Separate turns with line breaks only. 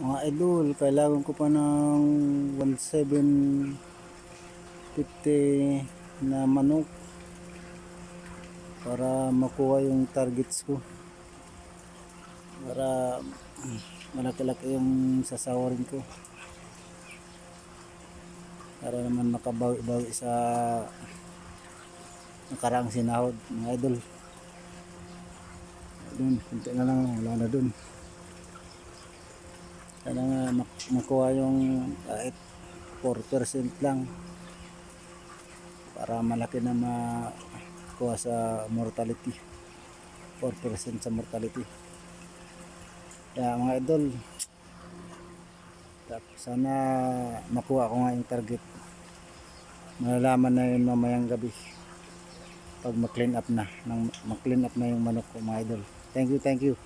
Mga idol, kailangan ko pa ng 1,750 na manok para makuha yung targets ko, para malaki-laki yung sasawarin ko, para naman makabawi-bawi sa nakaraang sinahod. Mga idol, dun, kunti na lang, wala na dun. Sana nga makuha yung kahit 4% lang para malaki na makuha sa mortality, 4% sa mortality. Kaya mga idol, sana makuha ko nga yung target. Malalaman na yun mamayang gabi pag ma-clean up na yung manok ko mga idol. Thank you.